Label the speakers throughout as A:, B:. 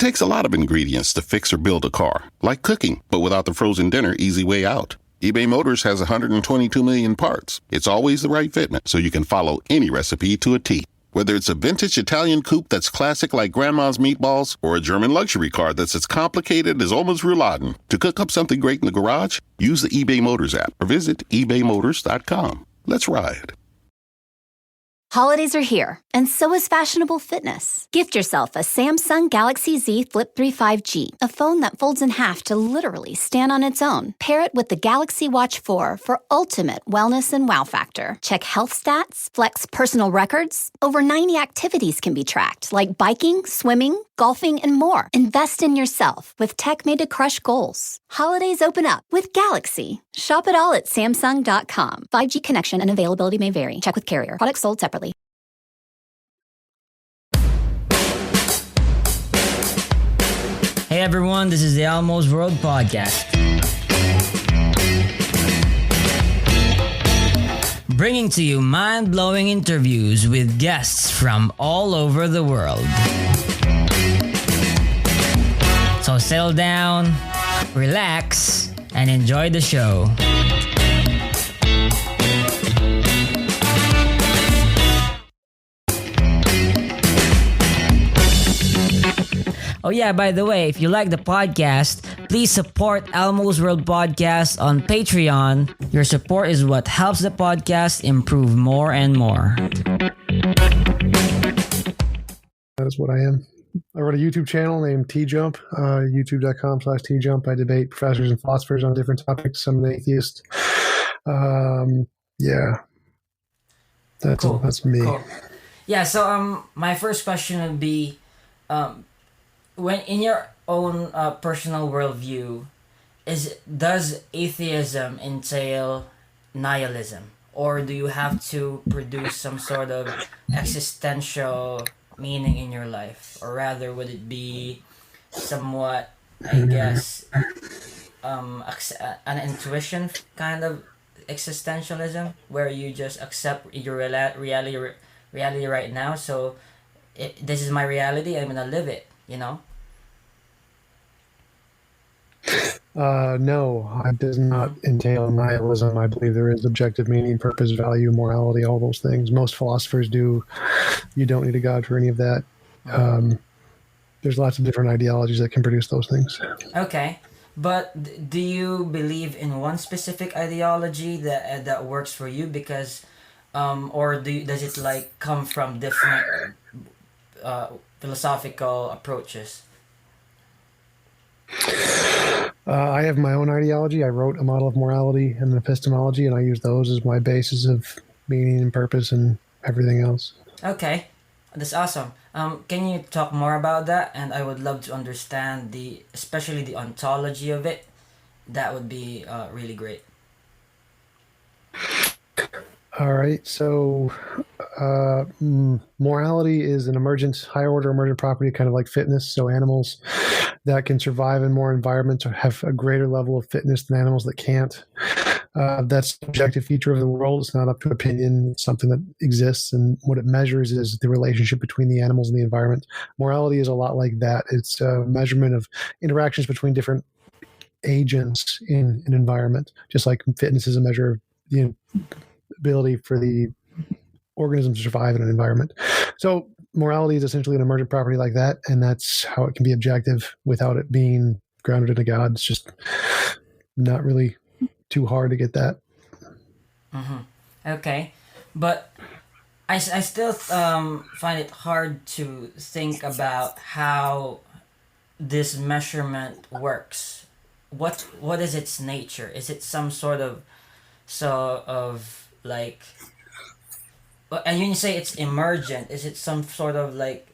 A: It takes a lot of ingredients to fix or build a car, like cooking, but without the frozen dinner easy way out. eBay Motors has 122 million parts. It's always the right fitment, so you can follow any recipe to a T. Whether it's a vintage Italian coupe that's classic like Grandma's meatballs or a German luxury car that's as complicated as Oma's rouladen, to cook up something great in the garage, use the eBay Motors app or visit ebaymotors.com. Let's ride.
B: Holidays are here, and so is fashionable fitness. Gift yourself a Samsung Galaxy Z Flip 3 5G, a phone that folds in half to literally stand on its own. Pair it with the Galaxy Watch 4 for ultimate wellness and wow factor. Check health stats, flex personal records. Over 90 activities can be tracked, like biking, swimming, golfing, and more. Invest in yourself with tech made to crush goals. Holidays open up with Galaxy. Shop it all at Samsung.com. 5G connection and availability may vary. Check with carrier. Products sold separately.
C: Hey everyone, this is the Almost World Podcast. Bringing to you mind-blowing interviews with guests from all over the world. So settle down, relax, and enjoy the show. Oh yeah, by the way, if you like the podcast, please support Elmo's World Podcast on Patreon. Your support is what helps the podcast improve more and more.
D: That's what I am. I run a YouTube channel named TJUMP, youtube.com/TJUMP. I debate professors and philosophers on different topics. I'm an atheist. Yeah. That's
C: Cool.
D: That's me.
C: Cool. Yeah, so my first question would be, when in your own personal worldview, does atheism entail nihilism, or do you have to produce some sort of existential meaning in your life, or rather, would it be somewhat, I guess, an intuition kind of existentialism, where you just accept your reality right now? So, this is my reality. I'm gonna live it. You know.
D: No, it does not entail nihilism. I believe there is objective meaning, purpose, value, morality, all those things. Most philosophers do. You don't need a God for any of that. There's lots of different ideologies that can produce those things.
C: Okay, but do you believe in one specific ideology that works for you? Because, or does it like come from different philosophical approaches?
D: I have my own ideology. I wrote a model of morality and epistemology, and I use those as my basis of meaning and purpose and everything else.
C: Okay, that's awesome. Can you talk more about that? And I would love to understand especially the ontology of it. That would be really great.
D: All right. So, morality is an higher order emergent property, kind of like fitness. So animals that can survive in more environments or have a greater level of fitness than animals that can't. That's an objective feature of the world. It's not up to opinion. It's something that exists, and what it measures is the relationship between the animals and the environment. Morality is a lot like that. It's a measurement of interactions between different agents in an environment, just like fitness is a measure of the ability for the organism to survive in an environment. So morality is essentially an emergent property like that, and that's how it can be objective without it being grounded in a God. It's just not really too hard to get that.
C: Mm-hmm. Okay, but I still find it hard to think about how this measurement works. What is its nature? Is it some sort of like, and when you say it's emergent, is it some sort of like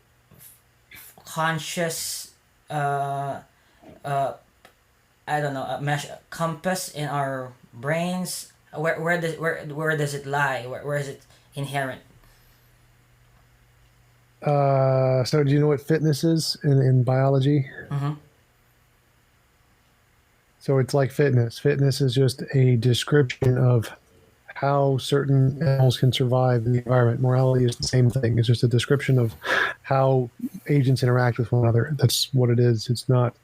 C: conscious I don't know, a compass in our brains? Where does it lie? Where is it inherent?
D: So do you know what fitness is in biology?
C: Mm-hmm.
D: So it's like fitness. Fitness is just a description of how certain animals can survive in the environment. Morality is the same thing. It's just a description of how agents interact with one another. That's what it is. It's not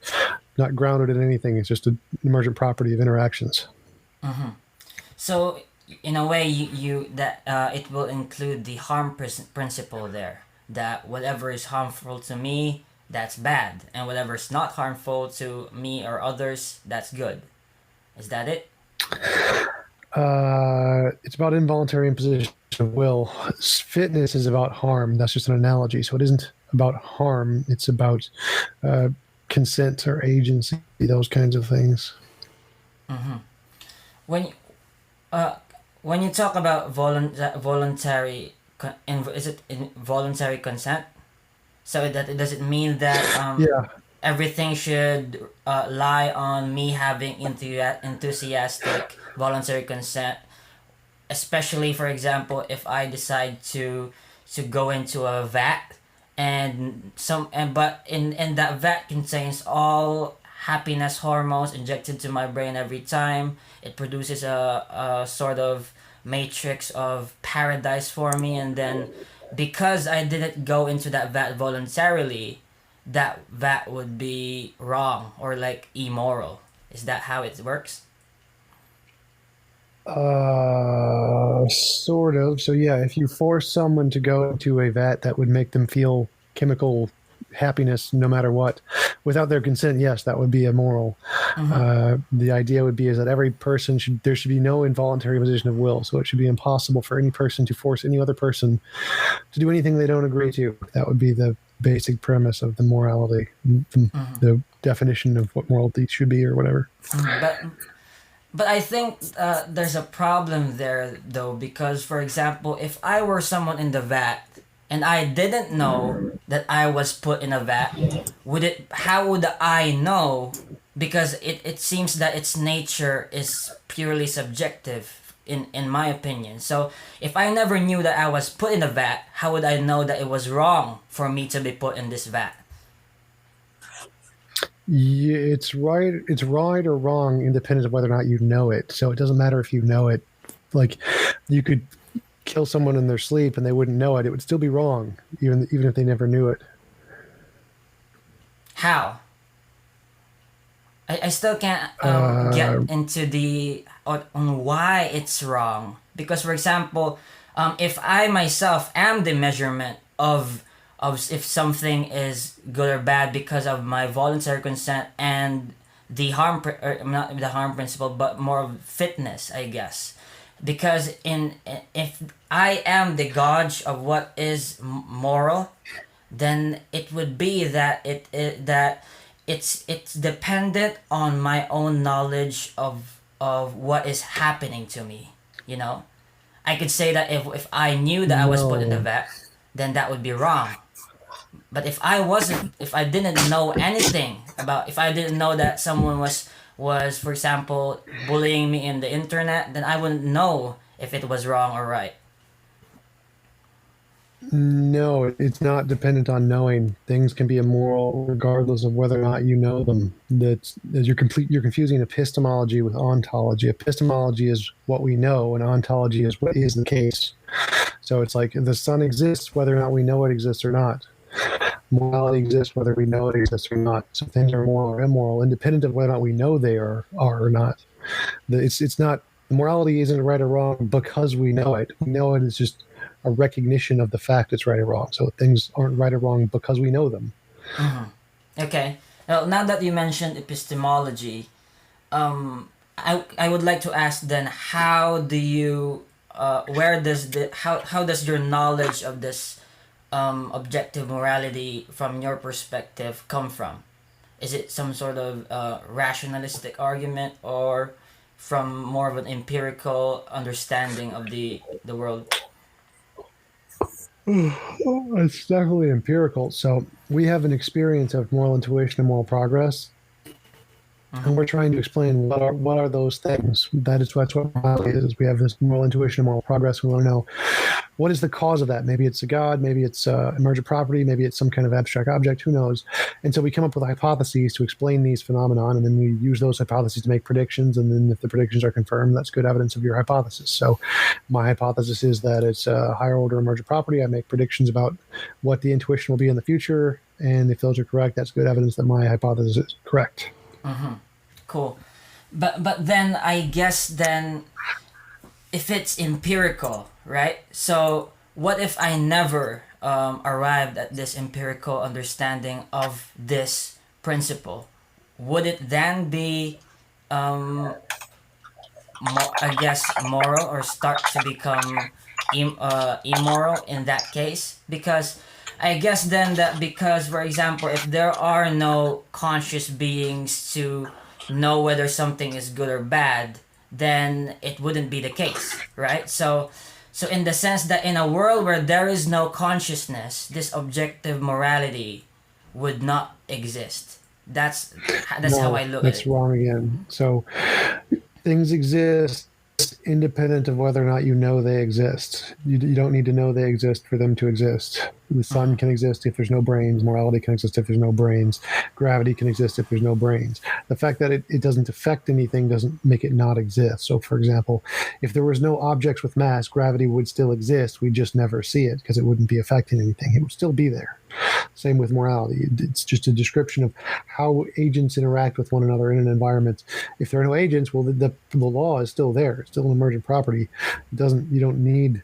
D: grounded in anything. It's just an emergent property of interactions.
C: So in a way, you that it will include the harm principle there. That whatever is harmful to me, that's bad, and whatever is not harmful to me or others, that's good. Is that it?
D: It's about involuntary imposition of will. Fitness is about harm. That's just an analogy. So it isn't about harm. It's about consent or agency, those kinds of things.
C: When uh, when you talk about voluntary, is it involuntary consent? So that does it mean that
D: Yeah.
C: everything should lie on me having enthusiastic voluntary consent, especially for example if I decide to go into a vat but in that vat contains all happiness hormones injected to my brain every time. It produces a sort of matrix of paradise for me, and then because I didn't go into that vat voluntarily, that would be wrong or like immoral. Is that how it works?
D: Sort of. So yeah, if you force someone to go into a vat that would make them feel chemical happiness no matter what, without their consent, yes, that would be immoral. The idea would be is that every person there should be no involuntary position of will. So it should be impossible for any person to force any other person to do anything they don't agree to. That would be the basic premise of the morality, the definition of what morality should be or whatever.
C: But I think there's a problem there though, because for example, if I were someone in the vat and I didn't know that I was put in a vat, how would I know? Because it seems that its nature is purely subjective in my opinion. So if I never knew that I was put in a vat, how would I know that it was wrong for me to be put in this vat?
D: Yeah, it's right. It's right or wrong, independent of whether or not you know it. So it doesn't matter if you know it. Like, you could kill someone in their sleep and they wouldn't know it. It would still be wrong, even if they never knew it.
C: How? I still can't get into the on why it's wrong. Because for example, if I myself am the measurement of if something is good or bad because of my voluntary consent and the not the harm principle, but more of fitness, I guess. Because if I am the gauge of what is moral, then it would be that it's dependent on my own knowledge of what is happening to me. You know, I could say that if I knew that I was put in the
D: No.
C: vat, then that would be wrong. But if I didn't know anything about, if I didn't know that someone was for example bullying me in the internet, then I wouldn't know if it was wrong or right.
D: No, it's not dependent on knowing. Things can be immoral regardless of whether or not you know them. You're confusing epistemology with ontology. Epistemology is what we know, and ontology is what is the case. So it's like the sun exists whether or not we know it exists or not. Morality exists whether we know it exists or not. So things are moral or immoral, independent of whether or not we know they are or not. It's not, morality isn't right or wrong because we know it. We know it is just a recognition of the fact it's right or wrong. So things aren't right or wrong because we know them.
C: Okay. Well, now that you mentioned epistemology, I would like to ask then, how do you where does how does your knowledge of this objective morality from your perspective come from? Is it some sort of rationalistic argument, or from more of an empirical understanding of the world?
D: It's definitely empirical. So we have an experience of moral intuition and moral progress. And we're trying to explain what are those things. That's what morality is. We have this moral intuition and moral progress. We want to know what is the cause of that. Maybe it's a god, maybe it's emergent property, maybe it's some kind of abstract object, who knows. And so we come up with hypotheses to explain these phenomenon, and then we use those hypotheses to make predictions, and then if the predictions are confirmed, that's good evidence of your hypothesis. So my hypothesis is that it's a higher order emergent property. I make predictions about what the intuition will be in the future, and if those are correct, that's good evidence that my hypothesis is correct.
C: Cool. But then I guess then if it's empirical, right? So what if I never arrived at this empirical understanding of this principle? Would it then be, I guess, moral, or start to become immoral in that case? Because I guess then that, because, for example, if there are no conscious beings to know whether something is good or bad, then it wouldn't be the case, right? So in the sense that in a world where there is no consciousness, this objective morality would not exist. That's how I look at it.
D: That's wrong again. So things exist independent of whether or not you know they exist. You don't need to know they exist for them to exist. The sun can exist if there's no brains. Morality can exist if there's no brains. Gravity can exist if there's no brains. The fact that it doesn't affect anything doesn't make it not exist. So, for example, if there was no objects with mass, gravity would still exist. We'd just never see it because it wouldn't be affecting anything. It would still be there. Same with morality. It's just a description of how agents interact with one another in an environment. If there are no agents, well, the law is still there. It's still an emergent property. You don't need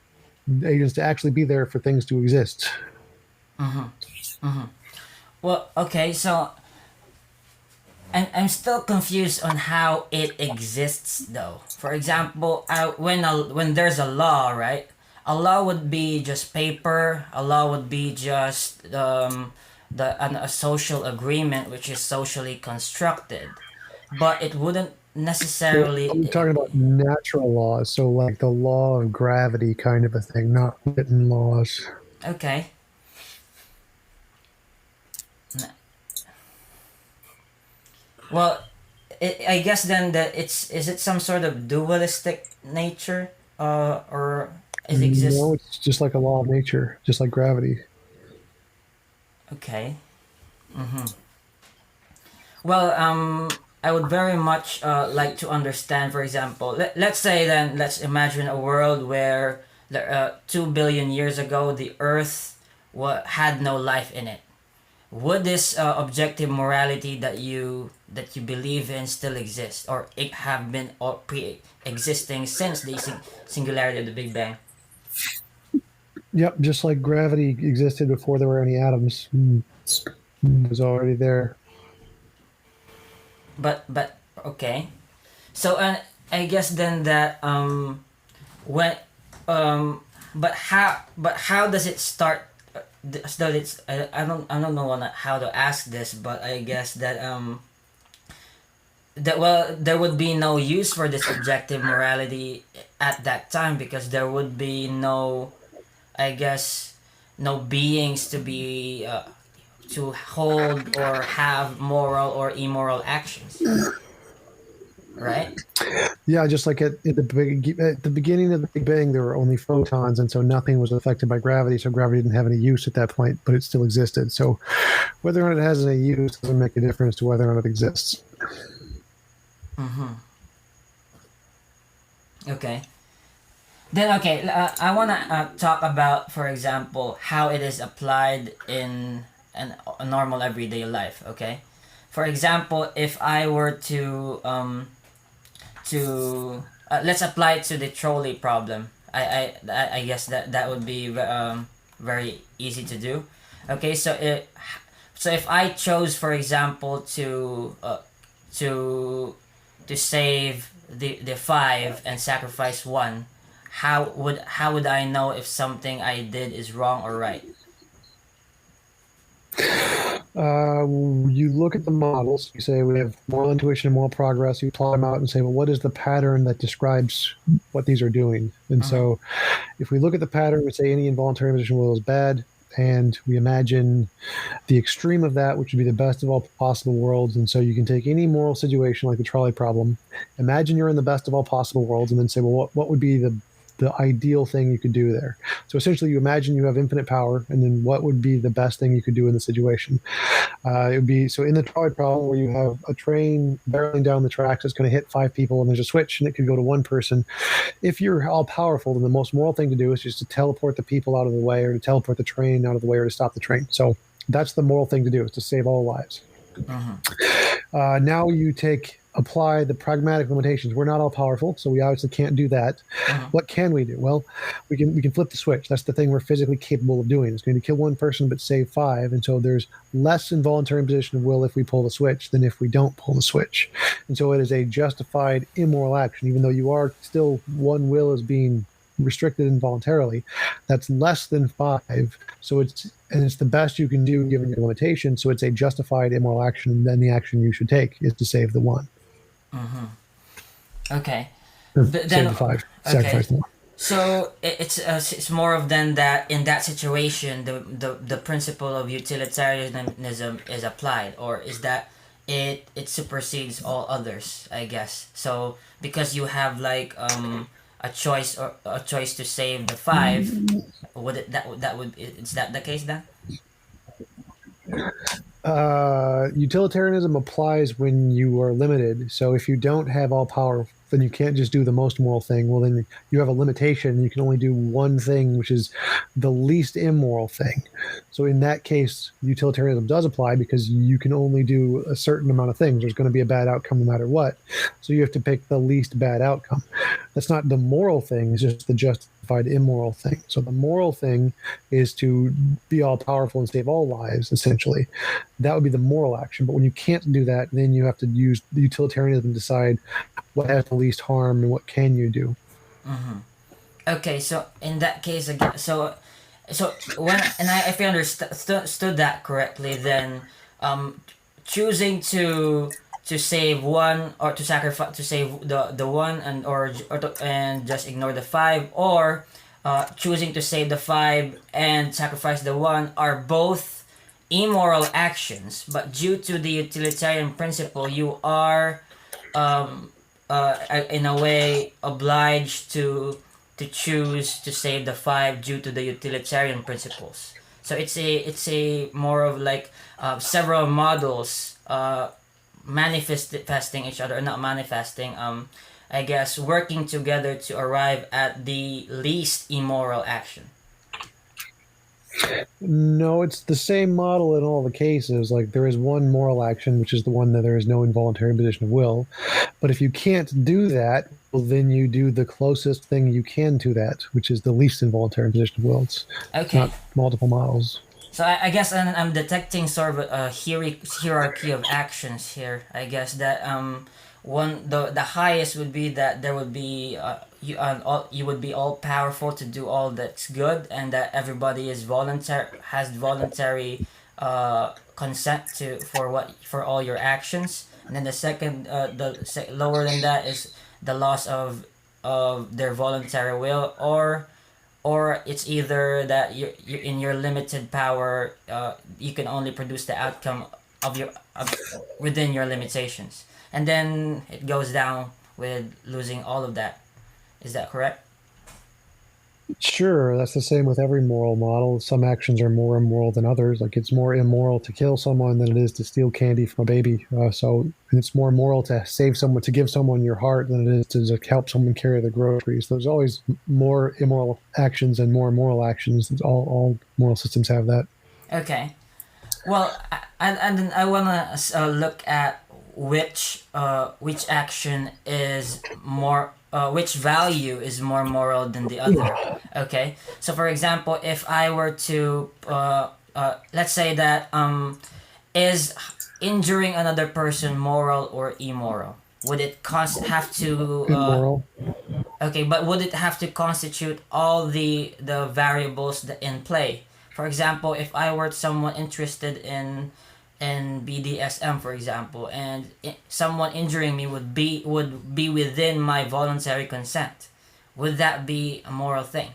D: agents to actually be there for things to exist.
C: Well, okay, so I'm still confused on how it exists, though. For example, when there's a law, right? A law would be just paper. A law would be just a social agreement, which is socially constructed, but it wouldn't necessarily.
D: I'm talking about natural laws, so like the law of gravity kind of a thing, not written laws.
C: Okay. Well, I guess then that is it some sort of dualistic nature, or is exist?
D: No, it's just like a law of nature, just like gravity.
C: Okay. Well, I would very much like to understand, for example, let's say then, let's imagine a world where 2 billion years ago, the Earth had no life in it. Would this objective morality that you believe in still exist, or it have been pre-existing since the singularity of the Big Bang?
D: Yep, just like gravity existed before there were any atoms. It was already there.
C: But okay, so I guess then that when but how does it start? So it's I don't know how to ask this, but I guess that there would be no use for this objective morality at that time, because there would be no, I guess, no beings to be to hold or have moral or immoral actions, right?
D: Yeah, just like at the beginning of the Big Bang, there were only photons, and so nothing was affected by gravity. So gravity didn't have any use at that point, but it still existed. So whether or not it has any use doesn't make a difference to whether or not it exists.
C: Okay. Then I want to talk about, for example, how it is applied in a normal everyday life. Okay, for example, if I were to let's apply it to the trolley problem. I guess that would be very easy to do. Okay, so if I chose, for example, to save the 5 and sacrifice 1, how would I know if something I did is wrong or right?
D: You look at the models. You say we have moral intuition and moral progress. You plot them out and say, well, what is the pattern that describes what these are doing? And so if we look at the pattern, we say any involuntary imposition of will is bad, and we imagine the extreme of that, which would be the best of all possible worlds. And so you can take any moral situation like the trolley problem, imagine you're in the best of all possible worlds, and then say, well, what would be the ideal thing you could do there? So essentially, you imagine you have infinite power, and then what would be the best thing you could do in the situation? It would be, so in the trolley problem where you have a train barreling down the tracks, it's going to hit 5 people, and there's a switch, and it could go to 1 person. If you're all powerful, then the most moral thing to do is just to teleport the people out of the way, or to teleport the train out of the way, or to stop the train. So that's the moral thing to do, is to save all lives. Now you apply the pragmatic limitations. We're not all powerful, so we obviously can't do that. What can we do? Well, we can flip the switch. That's the thing we're physically capable of doing. It's going to kill 1 person but save 5, and so there's less involuntary imposition of will if we pull the switch than if we don't pull the switch. And so it is a justified immoral action, even though you are still, one will is being restricted involuntarily. That's less than 5, so it's the best you can do given your limitation. So it's a justified immoral action, and then the action you should take is to save the 1.
C: Okay.
D: Save the 5. Sacrifice the 1.
C: So it's more of then that in that situation the principle of utilitarianism is applied, or is that it supersedes all others, I guess. So because you have like a choice to save the 5, is that the case then?
D: Utilitarianism applies when you are limited. So if you don't have all power, then you can't just do the most moral thing. Well, then you have a limitation. You can only do one thing, which is the least immoral thing. So in that case, utilitarianism does apply, because you can only do a certain amount of things. There's going to be a bad outcome no matter what. So you have to pick the least bad outcome. That's not the moral thing. It's just the justified immoral thing. So the moral thing is to be all powerful and save all lives, essentially. That would be the moral action. But when you can't do that, then you have to use the utilitarianism to decide what has the least harm and what can you do.
C: Okay, so in that case, again, so when, and if I understood that correctly, then choosing to save 1, or to sacrifice, to save the 1, and just ignore the 5, or choosing to save the 5 and sacrifice the 1 are both immoral actions, but due to the utilitarian principle, you are in a way obliged to choose to save the 5 due to the utilitarian principles. So it's a more of like several models manifesting each other, or not manifesting, I guess working together to arrive at the least immoral action.
D: No, it's the same model in all the cases. Like, there is one moral action, which is the one that there is no involuntary imposition of will. But if you can't do that, well, then you do the closest thing you can to that, which is the least involuntary imposition of will. It's not multiple models.
C: So I guess I'm detecting sort of a hierarchy of actions here. I guess that the highest would be that there would be you would be all powerful to do all that's good, and that everybody has voluntary consent for all your actions. And then the second, lower than that is the loss of their voluntary will, or it's either that you in your limited power, you can only produce the outcome of within your limitations, and then it goes down with losing all of that. Is that correct?
D: Sure, that's the same with every moral model. Some actions are more immoral than others. Like, it's more immoral to kill someone than it is to steal candy from a baby. So it's more moral to save someone, to give someone your heart, than it is to help someone carry their groceries. There's always more immoral actions and more moral actions. All moral systems have that.
C: Okay. Well, and I want to look at which action is more. Which value is more moral than the other? Okay, so for example, if I were to let's say that is injuring another person moral or immoral? Would it have to
D: immoral?
C: Okay, but would it have to constitute all the variables that in play? For example, if I were someone interested in BDSM, for example, and someone injuring me would be within my voluntary consent, would that be a moral thing?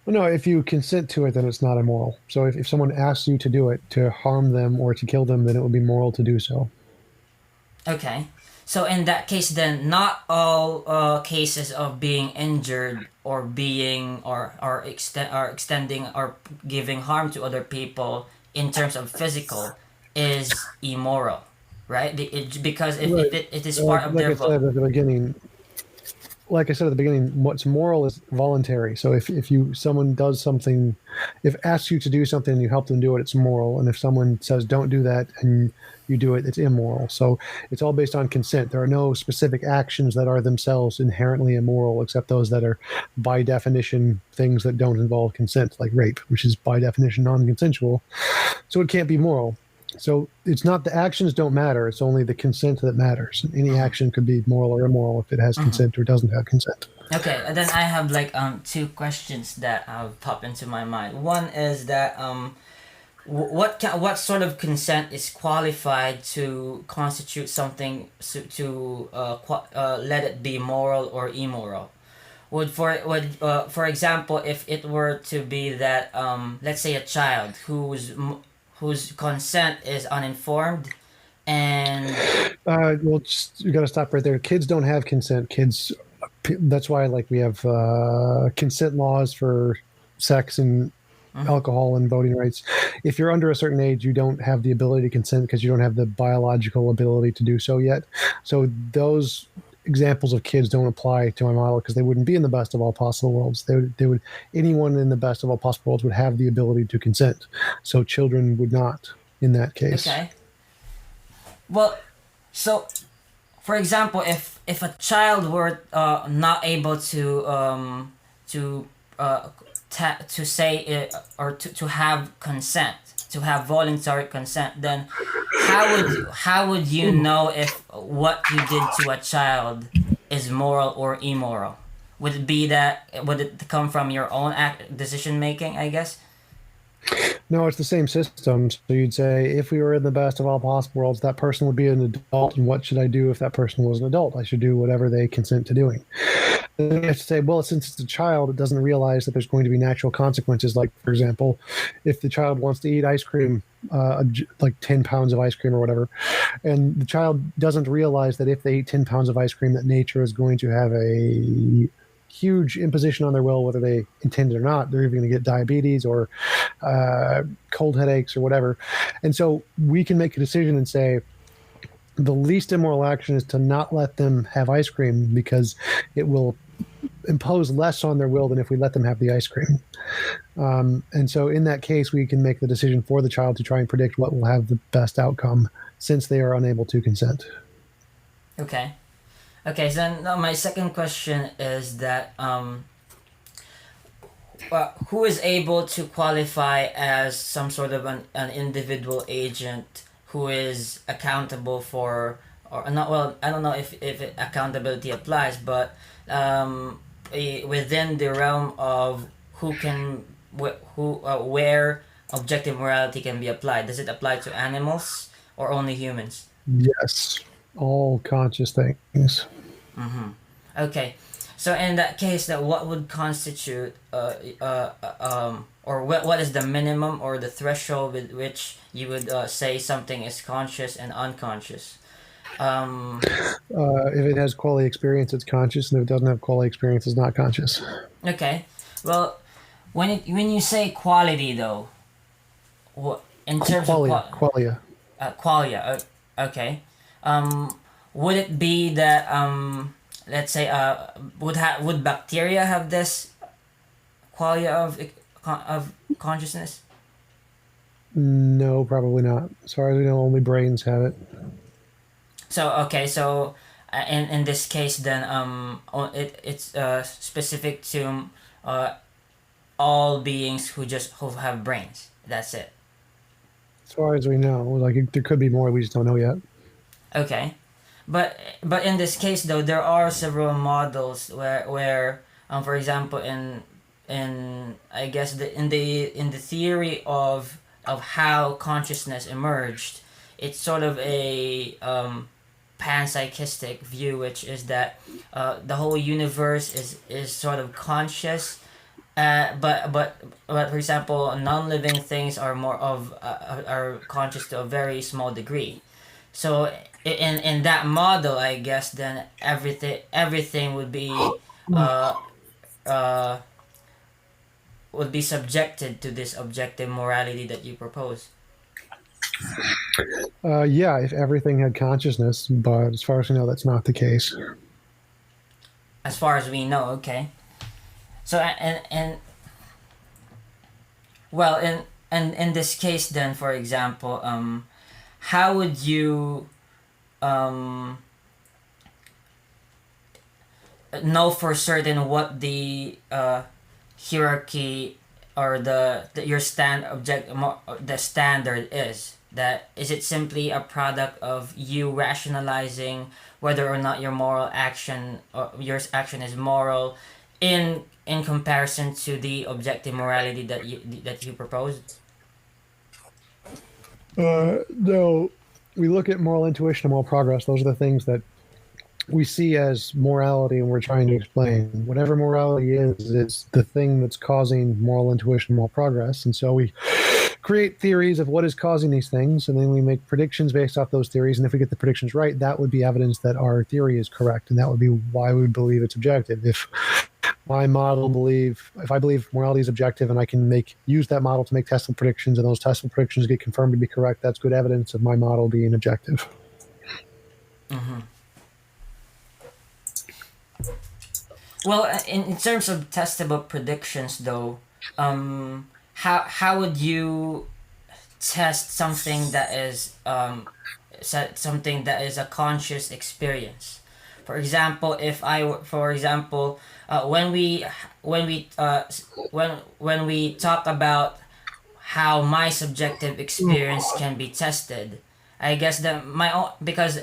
D: Well, no, if you consent to it, then it's not immoral. So if someone asks you to do it, to harm them or to kill them, then it would be moral to do so.
C: Okay. So in that case, then not all cases of being injured or being or extending or giving harm to other people in terms of physical is immoral, right? Because
D: Right.
C: if it is part of
D: Like
C: their
D: I said at the beginning, what's moral is voluntary. So if someone does something, if asks you to do something and you help them do it, it's moral. And if someone says don't do that and you do it, it's immoral. So it's all based on consent. There are no specific actions that are themselves inherently immoral, except those that are by definition things that don't involve consent, like rape, which is by definition non-consensual. So it can't be moral. So it's not the actions don't matter. It's only the consent that matters. Any action could be moral or immoral if it has consent or doesn't have consent.
C: Okay, and then I have like two questions that pop into my mind. One is that what sort of consent is qualified to constitute something let it be moral or immoral? For example, if it were to be that let's say a child whose consent is uninformed and
D: Well, you got to stop right there. Kids don't have consent. That's why like we have consent laws for sex and alcohol and voting rights. If you're under a certain age, you don't have the ability to consent because you don't have the biological ability to do so yet. So those examples of kids don't apply to my model because they wouldn't be in the best of all possible worlds. They would anyone in the best of all possible worlds would have the ability to consent. So children would not in that case.
C: okay. Well, so for example, if a child were not able to to say it or to have consent, to have voluntary consent, then how would you know if what you did to a child is moral or immoral? Would it come from your own decision making, I guess?
D: No, it's the same system. So you'd say, if we were in the best of all possible worlds, that person would be an adult, and what should I do if that person was an adult? I should do whatever they consent to doing. Then you have to say, well, since it's a child, it doesn't realize that there's going to be natural consequences. Like, for example, if the child wants to eat ice cream, like 10 pounds of ice cream or whatever, and the child doesn't realize that if they eat 10 pounds of ice cream, that nature is going to have a huge imposition on their will, whether they intend it or not. They're even going to get diabetes or cold headaches or whatever. And so we can make a decision and say, the least immoral action is to not let them have ice cream because it will impose less on their will than if we let them have the ice cream. And so in that case, we can make the decision for the child to try and predict what will have the best outcome since they are unable to consent.
C: Okay. Okay, so now my second question is that who is able to qualify as some sort of an individual agent who is accountable for, or not, well, I don't know if accountability applies, but within the realm of where objective morality can be applied. Does it apply to animals or only humans?
D: Yes, all conscious things.
C: Okay, so in that case, that what would constitute or what is the minimum or the threshold with which you would say something is conscious and unconscious?
D: If it has quality experience, it's conscious, and if it doesn't have quality experience, it's not conscious.
C: Okay, well, when you say quality though, what in terms
D: Qualia,
C: of
D: qualia.
C: qualia? Okay, would it be that let's say would bacteria have this qualia of consciousness?
D: No, probably not. As far as we know, only brains have it.
C: So okay, so in this case, then it's specific to all beings who have brains. That's it.
D: As far as we know, like there could be more. We just don't know yet.
C: Okay, but in this case though, there are several models where for example in I guess in the theory of how consciousness emerged, it's sort of a panpsychistic view, which is that the whole universe is sort of conscious but for example, non-living things are more of are conscious to a very small degree. So in that model, I guess then everything uh, uh, would be subjected to this objective morality that you propose.
D: Yeah, if everything had consciousness, but as far as we know, that's not the case.
C: As far as we know, okay. So and well, in this case, then, for example, how would you um know for certain what the hierarchy or the your the standard is? That is it simply a product of you rationalizing whether or not your moral action or your action is moral in comparison to the objective morality that you proposed?
D: No, we look at moral intuition and moral progress. Those are the things that we see as morality, and we're trying to explain. Whatever morality is, it's the thing that's causing moral intuition, moral progress. And so we create theories of what is causing these things, and then we make predictions based off those theories. And if we get the predictions right, that would be evidence that our theory is correct, and that would be why we would believe it's objective. If I believe morality is objective, and I can use that model to make testable predictions, and those testable predictions get confirmed to be correct, that's good evidence of my model being objective.
C: Mm-hmm. Well, in terms of testable predictions, though, how would you test something that is a conscious experience? For example, when we talk about how my subjective experience can be tested, I guess that my own, because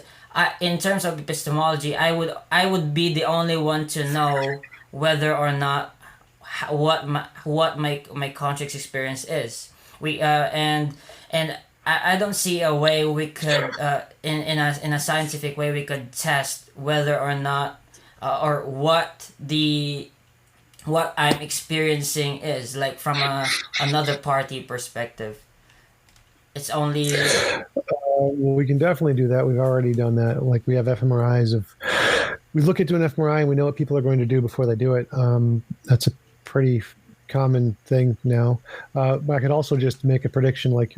C: in terms of epistemology, I would be the only one to know whether or not what my conscious experience is. I don't see a way we could in a scientific way we could test whether or not or what I'm experiencing is like from another party perspective. It's only
D: well, we can definitely do that. We've already done that. Like we have fMRIs we look into an fMRI and we know what people are going to do before they do it. That's a pretty common thing now. I could also just make a prediction like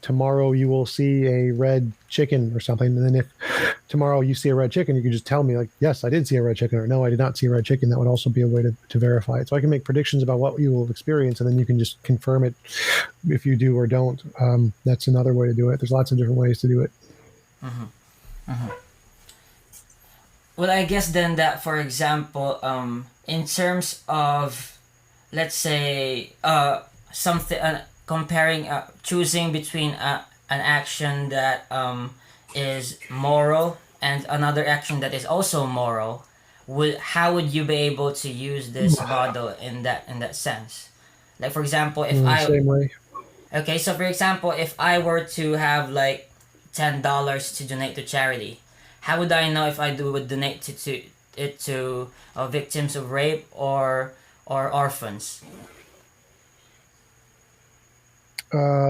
D: tomorrow you will see a red chicken or something. And then if tomorrow you see a red chicken, you can just tell me like, yes, I did see a red chicken, or no, I did not see a red chicken. That would also be a way to verify it. So I can make predictions about what you will experience, and then you can just confirm it if you do or don't. That's another way to do it. There's lots of different ways to do it.
C: Mm-hmm. Mm-hmm. Well, I guess then that, for example, in terms of, let's say, something, comparing, choosing between an action that is moral and another action that is also moral, how would you be able to use this model in that sense? Like, for example,
D: Same way.
C: Okay, so for example, if I were to have like $10 to donate to charity, how would I know if would donate to victims of rape or orphans?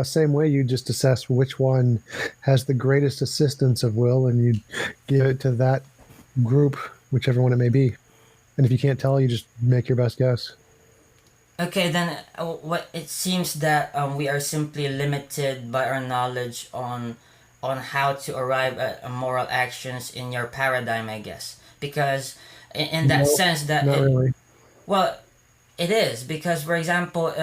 D: Same way, you just assess which one has the greatest assistance of will, and you give it to that group, whichever one it may be. And if you can't tell, you just make your best guess.
C: Okay, then what it seems that we are simply limited by our knowledge on how to arrive at moral actions in your paradigm, I guess, because in that sense that
D: not really.
C: Well, it is because, for example,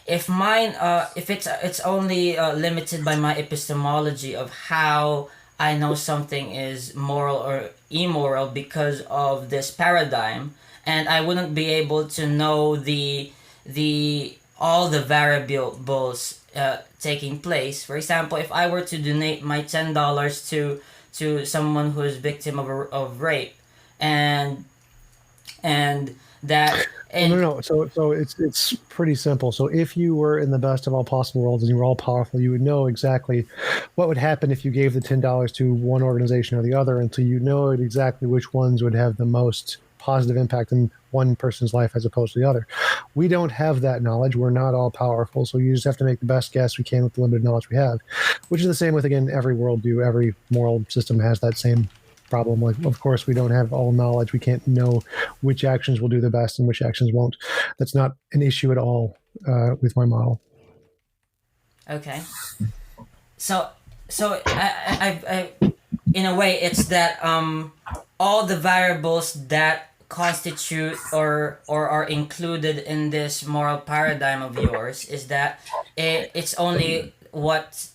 C: if mine, if it's only limited by my epistemology of how I know something is moral or immoral because of this paradigm, and I wouldn't be able to know all the variables taking place. For example, if I were to donate my $10 to someone who is victim of rape, and that. And
D: no. So it's pretty simple. So if you were in the best of all possible worlds and you were all powerful, you would know exactly what would happen if you gave the $10 to one organization or the other, until you know exactly which ones would have the most positive impact in one person's life as opposed to the other. We don't have that knowledge. We're not all powerful. So you just have to make the best guess we can with the limited knowledge we have, which is the same with, again, every worldview. Every moral system has that same problem. Like, of course, we don't have all knowledge. We can't know which actions will do the best and which actions won't. That's not an issue at all with my model.
C: Okay. So I in a way, it's that all the variables that constitute or are included in this moral paradigm of yours is that it's only what's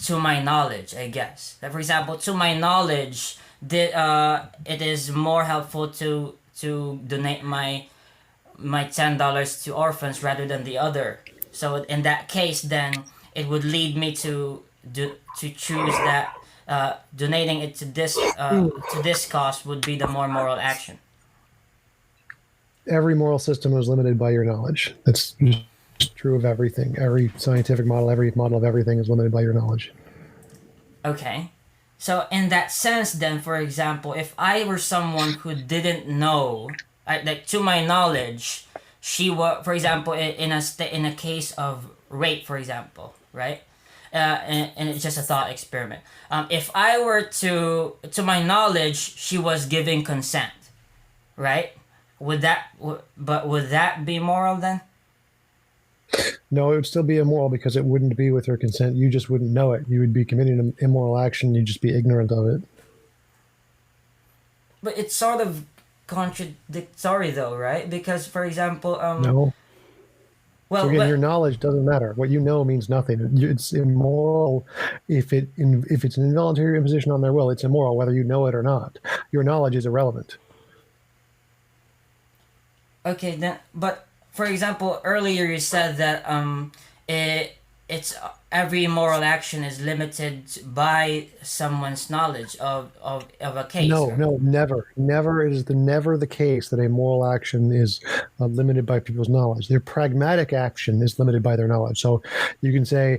C: to my knowledge, I guess. Like, for example, to my knowledge, it is more helpful to donate my $10 to orphans rather than the other. So in that case, then it would lead me to choose that donating it to this cause would be the more moral action.
D: Every moral system is limited by your knowledge. That's just true of everything. Every scientific model, every model of everything is limited by your knowledge.
C: Okay. So in that sense, then, for example, if I were someone who didn't know, like to my knowledge, she was, for example, in a case of rape, for example, right? And it's just a thought experiment. If I were to my knowledge, she was giving consent, right? Would that be moral then?
D: No, it would still be immoral because it wouldn't be with her consent. You just wouldn't know it. You would be committing an immoral action. You'd just be ignorant of it.
C: But it's sort of contradictory, though, right? Because, for example,
D: No.
C: Well,
D: so again, your knowledge doesn't matter. What you know means nothing. It's immoral if it's an involuntary imposition on their will. It's immoral whether you know it or not. Your knowledge is irrelevant.
C: Okay, then, but for example, earlier you said that it's every moral action is limited by someone's knowledge of a case.
D: No, never. Never is never the case that a moral action is limited by people's knowledge. Their pragmatic action is limited by their knowledge. So you can say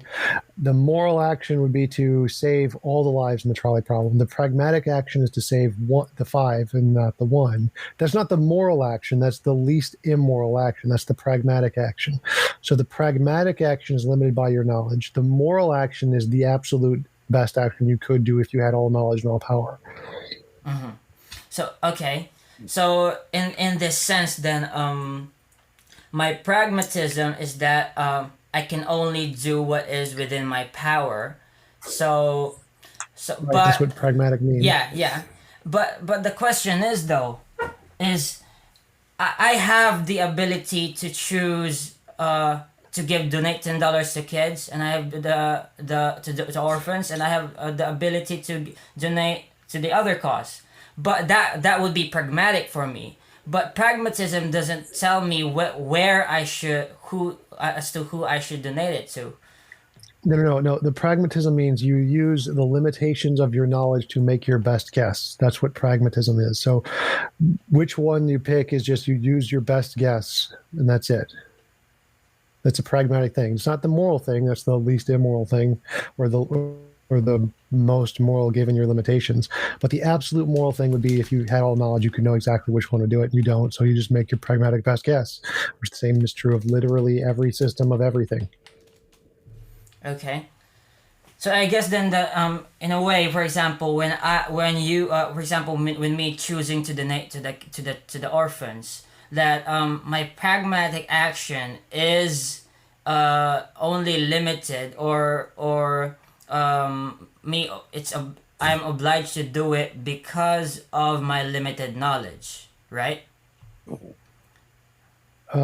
D: the moral action would be to save all the lives in the trolley problem. The pragmatic action is to save the 5 and not the 1. That's not the moral action. That's the least immoral action. That's the pragmatic action. So the pragmatic action is limited by your knowledge. The moral action is the absolute best action you could do if you had all knowledge and all power.
C: Mm-hmm. So, okay. So in this sense, then, my pragmatism is that I can only do what is within my power. So,
D: Right,
C: but
D: that's what pragmatic means.
C: yeah. But the question is, though, is I have the ability to choose to donate $10 to kids, and I have to orphans, and I have the ability to donate to the other cause. But that would be pragmatic for me. But pragmatism doesn't tell me who I should donate it to.
D: No. The pragmatism means you use the limitations of your knowledge to make your best guess. That's what pragmatism is. So which one you pick is just you use your best guess, and that's it. That's a pragmatic thing. It's not the moral thing. That's the least immoral thing, or the most moral given your limitations. But the absolute moral thing would be if you had all knowledge, you could know exactly which one to do it, and you don't. So you just make your pragmatic best guess, which the same is true of literally every system of everything.
C: Okay. So I guess then that in a way, for example, when me choosing to donate to the orphans, that my pragmatic action is only limited or I'm obliged to do it because of my limited knowledge, right?
D: I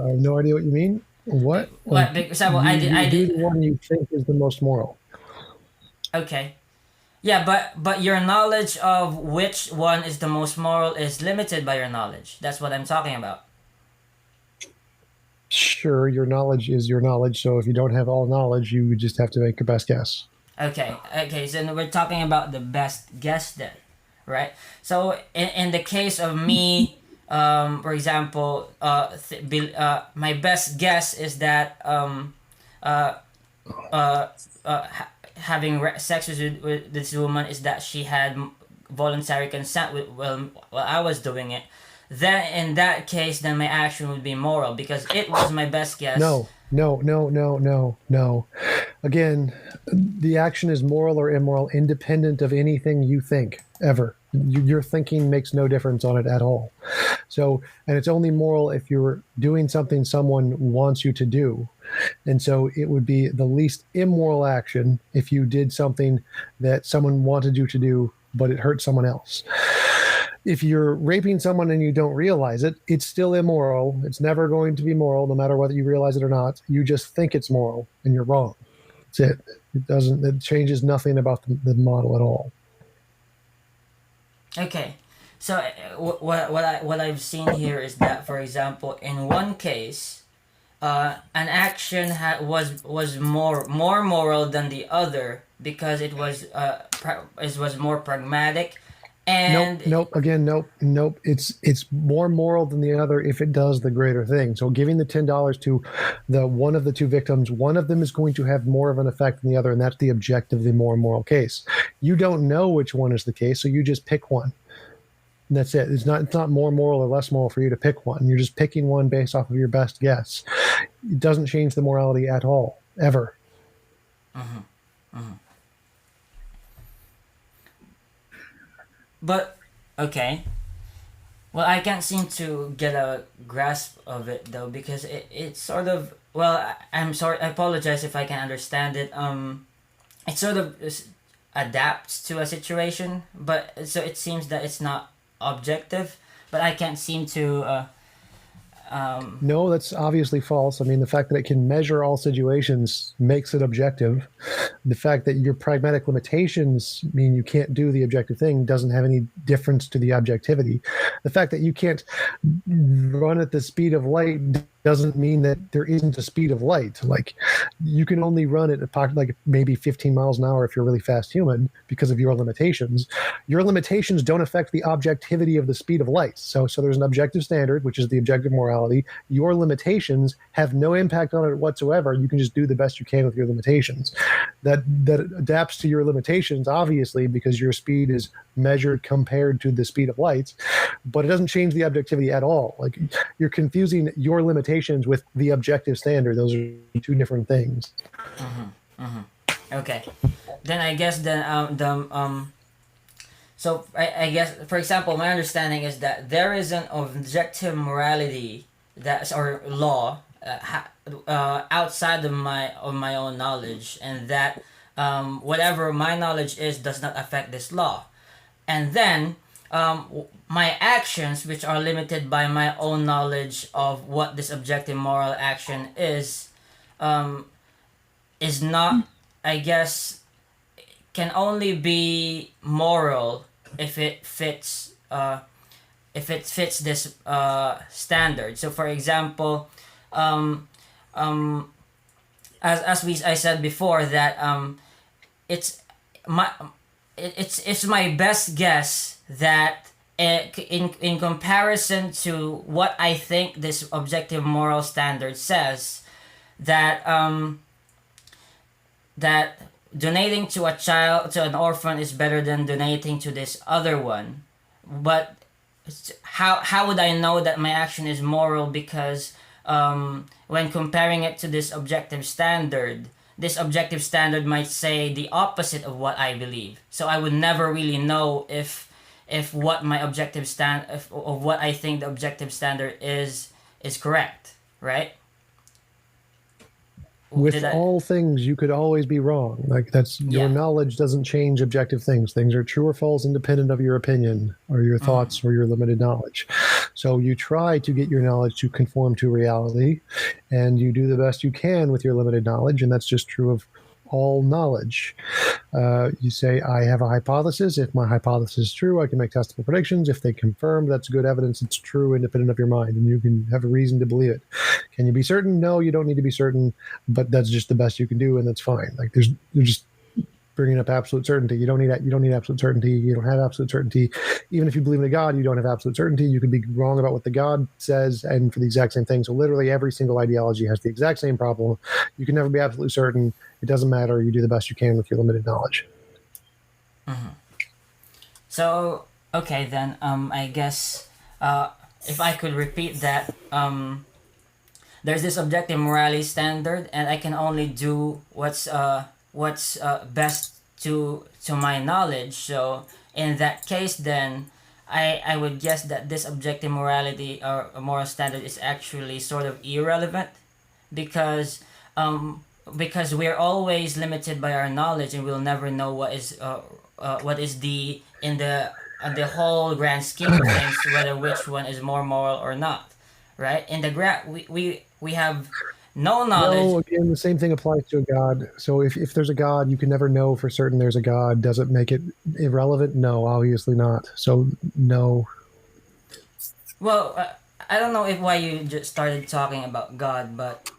D: have no idea what you mean. What?
C: What? Because I
D: do
C: did.
D: the one you think is the most moral.
C: Okay. Yeah, but your knowledge of which one is the most moral is limited by your knowledge. That's what I'm talking about.
D: Sure, your knowledge is your knowledge. So if you don't have all knowledge, you would just have to make your best guess.
C: Okay. So we're talking about the best guess then, right? So in the case of me, for example, my best guess is that having sex with this woman is that she had voluntary consent while I was doing it, then in that case, then my action would be moral because it was my best guess.
D: No. Again, the action is moral or immoral independent of anything you think ever. Your thinking makes no difference on it at all. So, and it's only moral if you're doing something someone wants you to do. And so it would be the least immoral action if you did something that someone wanted you to do, but it hurt someone else. If you're raping someone and you don't realize it, it's still immoral. It's never going to be moral, no matter whether you realize it or not. You just think it's moral, and you're wrong. That's it. It changes nothing about the model at all.
C: Okay, so what I've seen here is that, for example, in one case, an action was more moral than the other because it was more pragmatic. And
D: nope. It's more moral than the other if it does the greater thing. So giving the $10 to the one of the two victims, one of them is going to have more of an effect than the other, and that's the objectively more moral case. You don't know which one is the case, so you just pick one. And that's it. It's not more moral or less moral for you to pick one. You're just picking one based off of your best guess. It doesn't change the morality at all, ever.
C: But, okay. Well, I can't seem to get a grasp of it, though, because it's sort of... Well, I'm sorry. I apologize if I can understand it. It sort of adapts to a situation, but so it seems that it's not objective, but I can't seem to...
D: No, that's obviously false. I mean, the fact that it can measure all situations makes it objective. The fact that your pragmatic limitations mean you can't do the objective thing doesn't have any difference to the objectivity. The fact that you can't run at the speed of light doesn't mean that there isn't a speed of light. Like, you can only run at like maybe 15 miles an hour if you're a really fast human because of your limitations. Your limitations don't affect the objectivity of the speed of light. So there's an objective standard, which is the objective morality. Your limitations have no impact on it whatsoever. You can just do the best you can with your limitations. That adapts to your limitations, obviously, because your speed is measured compared to the speed of light, but it doesn't change the objectivity at all. Like, you're confusing your limitations with the objective standard. Those are two different things.
C: Okay, then I guess so I guess, for example, my understanding is that there is an objective morality or law outside of my own knowledge, and that whatever my knowledge is does not affect this law. And then my actions, which are limited by my own knowledge of what this objective moral action is not, I guess, can only be moral if it fits this standard. So, for example, I said before that it's my best guess that in comparison to what I think this objective moral standard says, that that donating to an orphan is better than donating to this other one. But how would I know that my action is moral? Because when comparing it to this objective standard might say the opposite of what I believe. So I would never really know if what my of what I think the objective standard is correct, right?
D: With all things, you could always be wrong. Like, that's your knowledge doesn't change objective things. Things are true or false independent of your opinion or your thoughts or your limited knowledge. So you try to get your knowledge to conform to reality, and you do the best you can with your limited knowledge, and that's just true of all knowledge. You say, I have a hypothesis. If my hypothesis is true, I can make testable predictions. If they confirm, that's good evidence it's true, independent of your mind, and you can have a reason to believe it. Can you be certain? No, you don't need to be certain, but that's just the best you can do, and that's fine. Like, you're just bringing up absolute certainty. You don't need absolute certainty. You don't have absolute certainty. Even if you believe in a God, you don't have absolute certainty. You can be wrong about what the God says, and for the exact same thing. So literally every single ideology has the exact same problem. You can never be absolutely certain. It doesn't matter. You do the best you can with your limited knowledge.
C: So okay then, I guess if I could repeat that, there's this objective morality standard, and I can only do what's best to my knowledge. So in that case, then I would guess that this objective morality or moral standard is actually sort of irrelevant, because um because we're always limited by our knowledge, and we'll never know what is the in the whole grand scheme of things, whether which one is more moral or not, right? In the we have no knowledge.
D: No, again, the same thing applies to a God. So if there's a God, you can never know for certain there's a God. Does it make it irrelevant? No, obviously not. So, no.
C: Well, I don't know if why you just started talking about God, but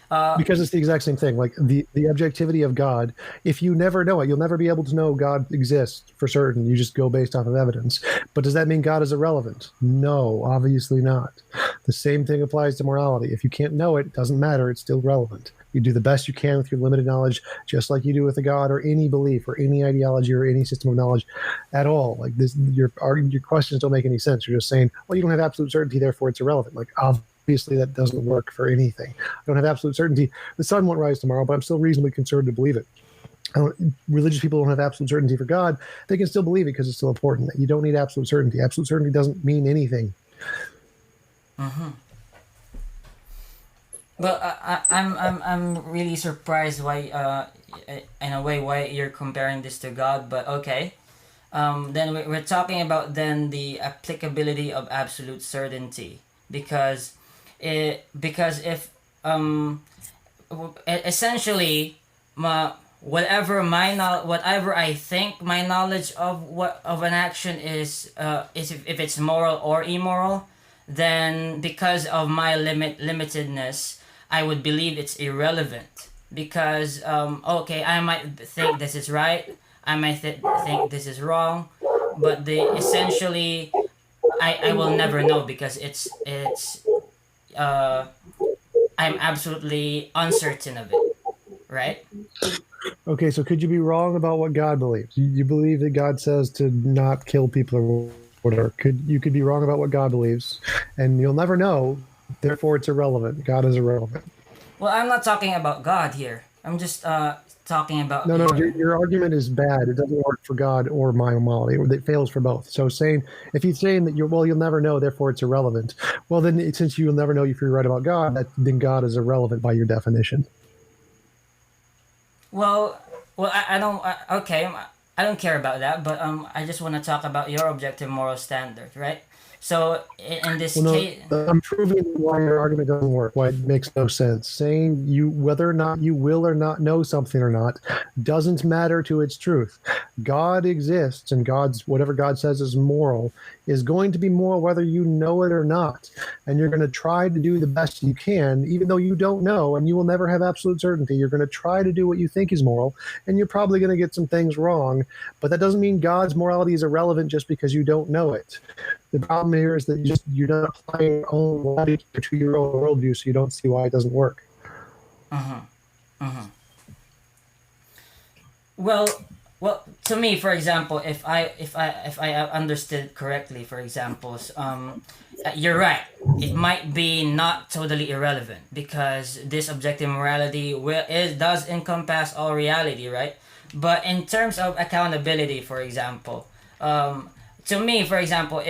D: Because it's the exact same thing. Like the objectivity of God, if you never know it, you'll never be able to know God exists for certain. You just go based off of evidence. But does that mean God is irrelevant? No, obviously not. The same thing applies to morality. If you can't know it, it doesn't matter. It's still relevant. You do the best you can with your limited knowledge, just like you do with a God or any belief or any ideology or any system of knowledge at all. Like this, your questions don't make any sense. You're just saying, well, you don't have absolute certainty, therefore it's irrelevant. Like, obviously, that doesn't work for anything. I don't have absolute certainty. The sun won't rise tomorrow, but I'm still reasonably concerned to believe it. Religious people don't have absolute certainty for God. They can still believe it because it's still important. You don't need absolute certainty. Absolute certainty doesn't mean anything.
C: Well, I'm really surprised why in a way why you're comparing this to God, but okay. Then we're talking about then the applicability of absolute certainty, because because if essentially whatever I think my knowledge of what of an action is if it's moral or immoral, then because of my limitedness, I would believe it's irrelevant, because okay, I might think this is right, I might think this is wrong, but the essentially I will never know, because it's uh I'm absolutely uncertain of it, right?
D: Okay, so could you be wrong about what God believes? You believe that God says to not kill people or whatever. You could be wrong about what God believes, and you'll never know. Therefore, it's irrelevant. God is irrelevant.
C: Well, I'm not talking about God here. I'm just talking about
D: No, your argument is bad. It doesn't work for God or my morality. It fails for both. So saying if he's saying that you'll never know, therefore it's irrelevant. Well, then since you'll never know if you're right about God, then God is irrelevant by your definition.
C: Well, I don't. Okay, I don't care about that. But I just want to talk about your objective moral standard, right? So in this
D: Well,
C: case,
D: no, I'm proving why your argument doesn't work. Why it makes no sense. Saying whether or not you will or not know something or not doesn't matter to its truth. God exists, and whatever God says is moral is going to be moral whether you know it or not. And you're going to try to do the best you can, even though you don't know, and you will never have absolute certainty. You're going to try to do what you think is moral, and you're probably going to get some things wrong. But that doesn't mean God's morality is irrelevant just because you don't know it. The problem here is that you're not applying your own logic to your own worldview, so you don't see why it doesn't work.
C: well, to me, for example, if I understood correctly, for example, you're right. It might be not totally irrelevant, because this objective morality does encompass all reality, right? But in terms of accountability, for example, to me, for example,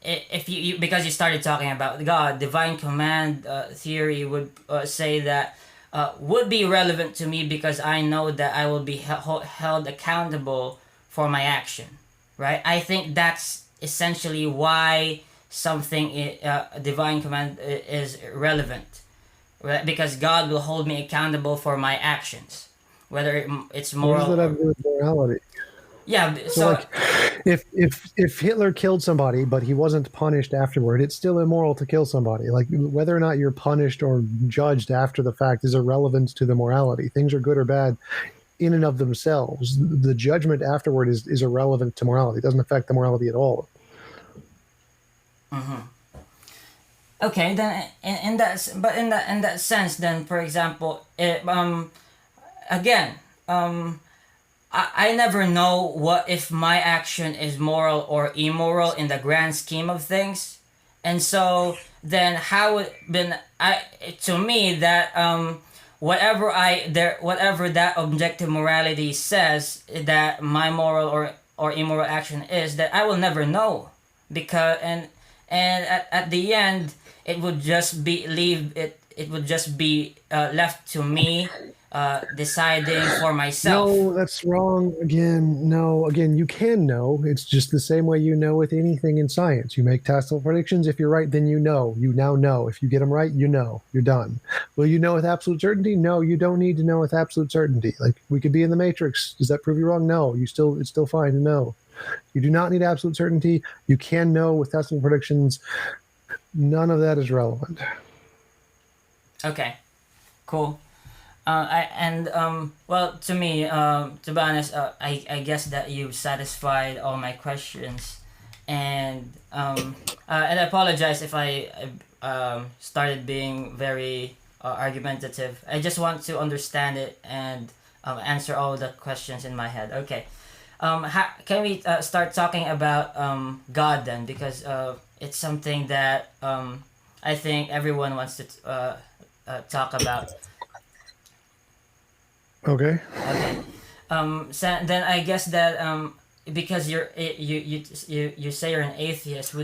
C: if you because you started talking about God, divine command theory would say that would be relevant to me, because I know that I will be held accountable for my action, right? I think that's essentially why divine command is relevant, right? Because God will hold me accountable for my actions, whether it's
D: What
C: moral
D: does that have to do with morality?
C: yeah.
D: So, like, if Hitler killed somebody, but he wasn't punished afterward, it's still immoral to kill somebody. Like, whether or not you're punished or judged after the fact is irrelevant to the morality. Things are good or bad in and of themselves. The judgment afterward is irrelevant to morality. It doesn't affect the morality at all.
C: Okay, then in that sense, then, for example, again, I never know what if my action is moral or immoral in the grand scheme of things, and so then how would been I to me that whatever that objective morality says that my moral or immoral action is, that I will never know, because and at the end it would just be leave it it would just be left to me deciding for myself.
D: No, that's wrong. Again, no. Again, you can know. It's just the same way you know with anything in science. You make testable predictions. If you're right, then you know. You now know. If you get them right, you know. You're done. Will you know with absolute certainty? No, you don't need to know with absolute certainty. Like we could be in the Matrix. Does that prove you wrong? No. It's still fine to know. You do not need absolute certainty. You can know with testable predictions. None of that is relevant.
C: Okay, cool. Well, to me, to be honest, I guess that you've satisfied all my questions, and I apologize if I started being very argumentative. I just want to understand it and answer all the questions in my head. Okay, can we start talking about God then? Because it's something that I think everyone wants to talk about.
D: Okay.
C: Okay. So then I guess that because you say you're an atheist,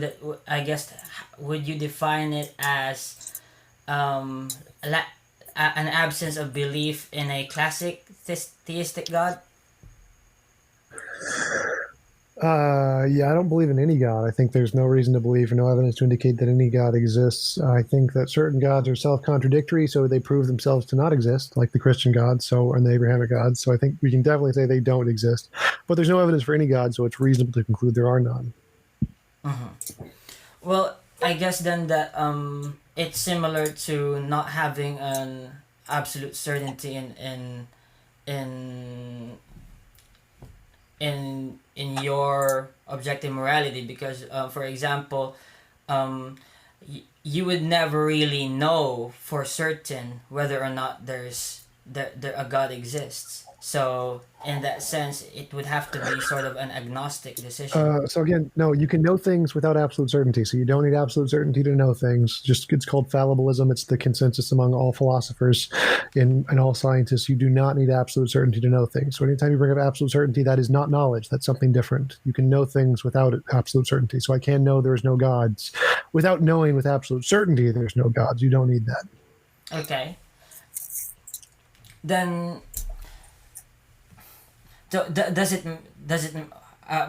C: I guess would you define it as um, an absence of belief in a classic theistic God?
D: Yeah, I don't believe in any God. I think there's no reason to believe or no evidence to indicate that any God exists. I think that certain gods are self-contradictory, so they prove themselves to not exist, like the Christian God, and the Abrahamic gods. So I think we can definitely say they don't exist. But there's no evidence for any God, so it's reasonable to conclude there are none.
C: Well, I guess then that it's similar to not having an absolute certainty in in your objective morality, because for example, you would never really know for certain whether or not there a God exists. So in that sense, it would have to be sort of an agnostic decision.
D: So again, no, you can know things without absolute certainty. So you don't need absolute certainty to know things. Just it's called fallibilism. It's the consensus among all philosophers and all scientists. You do not need absolute certainty to know things. So anytime you bring up absolute certainty, that is not knowledge. That's something different. You can know things without absolute certainty. So I can know there's no gods without knowing with absolute certainty there's no gods. You don't need that.
C: Okay. Then does it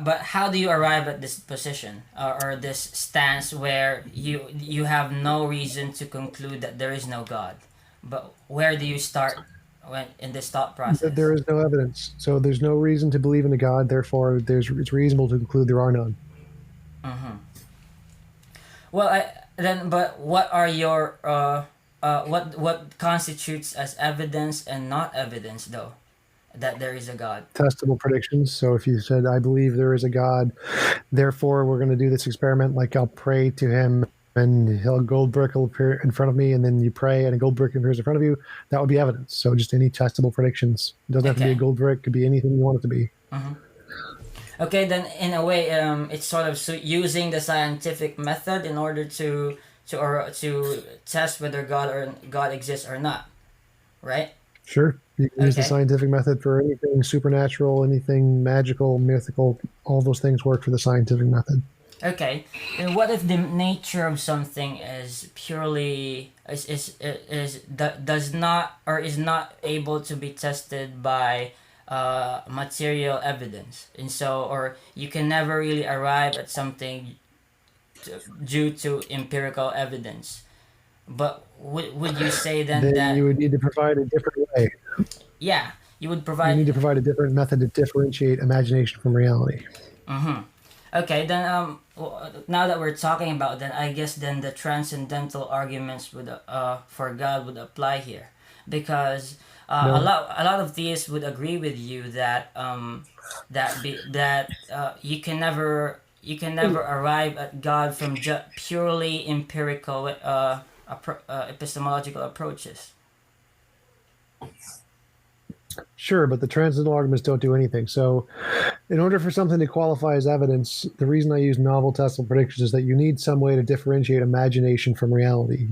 C: but how do you arrive at this position, or this stance where you have no reason to conclude that there is no God, but where do you start when in this thought process?
D: There is no evidence. So there's no reason to believe in a God. Therefore, it's reasonable to conclude there are none.
C: Well, but what are your what constitutes as evidence and not evidence, though, that there is a God?
D: Testable predictions. So if you said, I believe there is a God, therefore we're going to do this experiment, like I'll pray to him and a gold brick will appear in front of me, and then you pray and a gold brick appears in front of you, that would be evidence. So just any testable predictions. It doesn't have to be a
C: Okay.
D: gold brick, it could be anything you want it to be.
C: Okay, then in a way, it's sort of using the scientific method in order to test whether God exists or not, right?
D: Sure. You can use the
C: Okay.
D: scientific method for anything supernatural, anything magical, mythical, all those things work for the scientific method.
C: Okay, and what if the nature of something is purely does not or is not able to be tested by material evidence, and so or you can never really arrive at something due to empirical evidence? But would you say then
D: Then
C: that
D: you would need to provide a different way.
C: yeah, you would
D: You need to
C: provide.
D: provide a different method to differentiate imagination from reality.
C: Okay, then now that we're talking about, then I guess then the transcendental arguments would for God would apply here, because
D: No.
C: a lot of theists would agree with you that you can never arrive at God from purely empirical epistemological approaches.
D: Sure, but the transcendental arguments don't do anything. So, in order for something to qualify as evidence, the reason I use novel testable predictions is that you need some way to differentiate imagination from reality.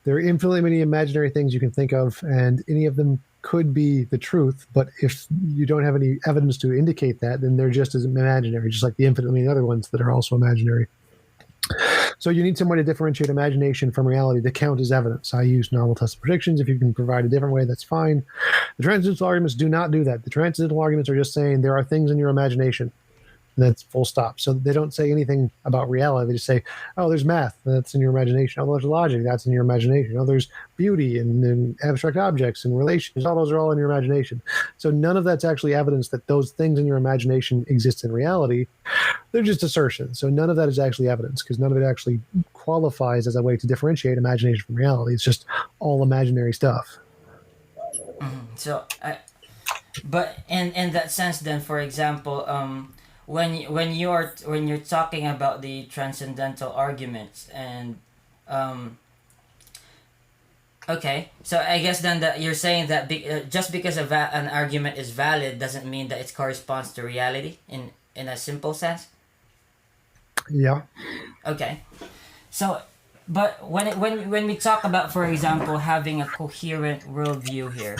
D: There are infinitely many imaginary things you can think of, and any of them could be the truth. But if you don't have any evidence to indicate that, then they're just as imaginary, just like the infinitely many other ones that are also imaginary. So you need some way to differentiate imagination from reality to count as evidence. I use novel testable predictions. If you can provide a different way, that's fine. The transcendental arguments do not do that. The transcendental arguments are just saying there are things in your imagination. That's full stop. So they don't say anything about reality. They just say, oh, there's math. That's in your imagination. Oh, there's logic. That's in your imagination. Oh, there's beauty and abstract objects and relations. All those are all in your imagination. So none of that's actually evidence that those things in your imagination exist in reality. They're just assertions. So none of that is actually evidence because none of it actually qualifies as a way to differentiate imagination from reality. It's just all imaginary stuff.
C: So, but in that sense, then, for example, when you're talking about the transcendental arguments and okay, so I guess then that you're saying that just because an argument is valid doesn't mean that it corresponds to reality in a simple sense.
D: Yeah.
C: Okay, so but when we talk about, for example, having a coherent worldview here,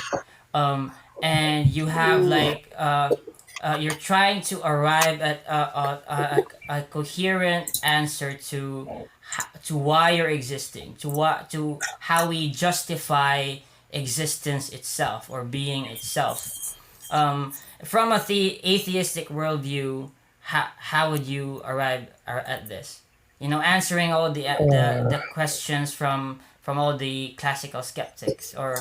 C: and you have like you're trying to arrive at a coherent answer to why you're existing, to how we justify existence itself or being itself. From atheistic worldview, how would you arrive at this? Answering all the questions from all the classical skeptics, or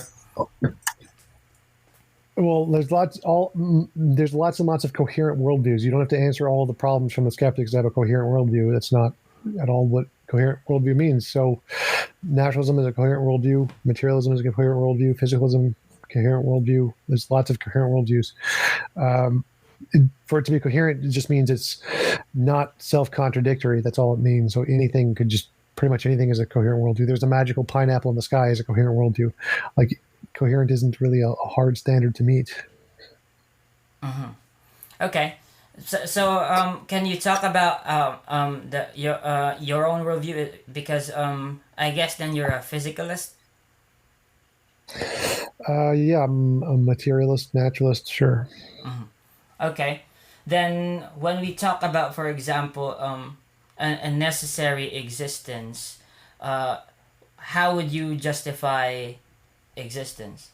D: Well, there's lots and lots of coherent worldviews. You don't have to answer all the problems from the skeptics to have a coherent worldview. That's not at all what coherent worldview means. So, naturalism is a coherent worldview. Materialism is a coherent worldview. Physicalism, coherent worldview. There's lots of coherent worldviews. For it to be coherent, it just means it's not self-contradictory. That's all it means. So pretty much anything is a coherent worldview. There's a magical pineapple in the sky is a coherent worldview. Like, coherent isn't really a hard standard to meet.
C: Okay, so can you talk about your own worldview? Because I guess then you're a physicalist.
D: Yeah, I'm a materialist, naturalist, sure.
C: Okay, then when we talk about, for example, a necessary existence, how would you justify existence?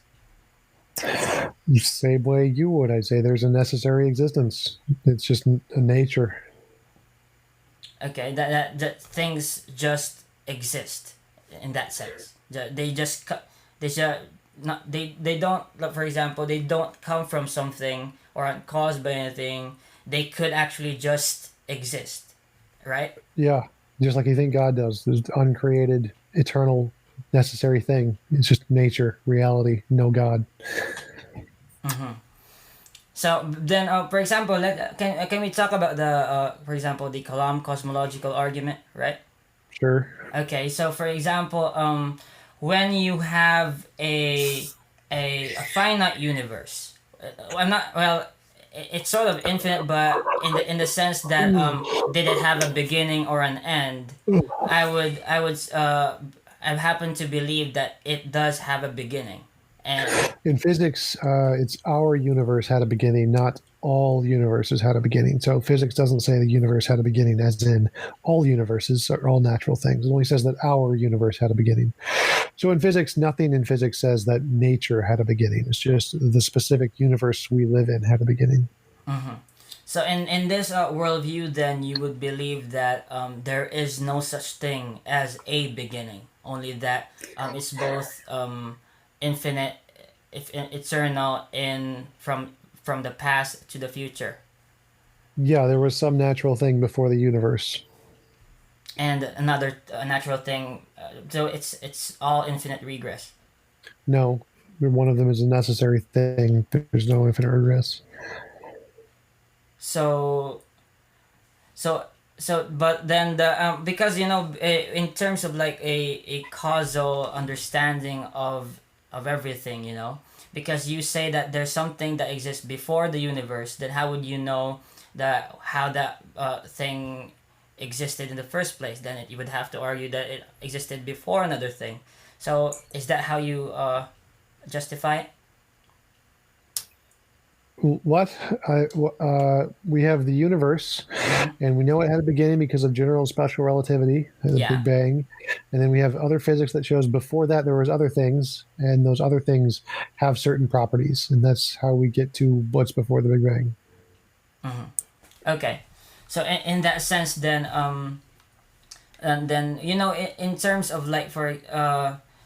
D: The same way you would. I'd say there's a necessary existence. It's just a nature.
C: Okay, that things just exist in that sense. They just not they don't, like, for example, they don't come from something or aren't caused by anything. They could actually just exist, right?
D: Yeah, just like you think God does. There's uncreated, eternal, necessary thing. It's just nature, reality, no God.
C: So then, for example, can we talk about the for example, the Kalam cosmological argument, right?
D: Sure.
C: Okay, so for example, when you have a finite universe, I'm not well. It's sort of infinite, but in the sense that did it have a beginning or an end? I happen to believe that it does have a beginning. And
D: in physics, it's our universe had a beginning, not all universes had a beginning. So physics doesn't say the universe had a beginning, as in all universes are all natural things. It only says that our universe had a beginning. So in physics, nothing in physics says that nature had a beginning. It's just the specific universe we live in had a beginning.
C: So in this worldview, then you would believe that there is no such thing as a beginning, only that it's both infinite, eternal, from the past to the future.
D: Yeah, there was some natural thing before the universe.
C: And another natural thing, so it's all infinite regress.
D: No, one of them is a necessary thing. There's no infinite regress.
C: But then because in terms of like a causal understanding of everything, because you say that there's something that exists before the universe, then how would you know that how that thing existed in the first place? Then you would have to argue that it existed before another thing. So is that how you justify it?
D: What? We have the universe, and we know it had a beginning because of general and special relativity, the
C: Yeah.
D: Big Bang. And then we have other physics that shows before that there was other things, and those other things have certain properties, and that's how we get to what's before the Big Bang.
C: Okay, so in that sense, then and then in terms of like for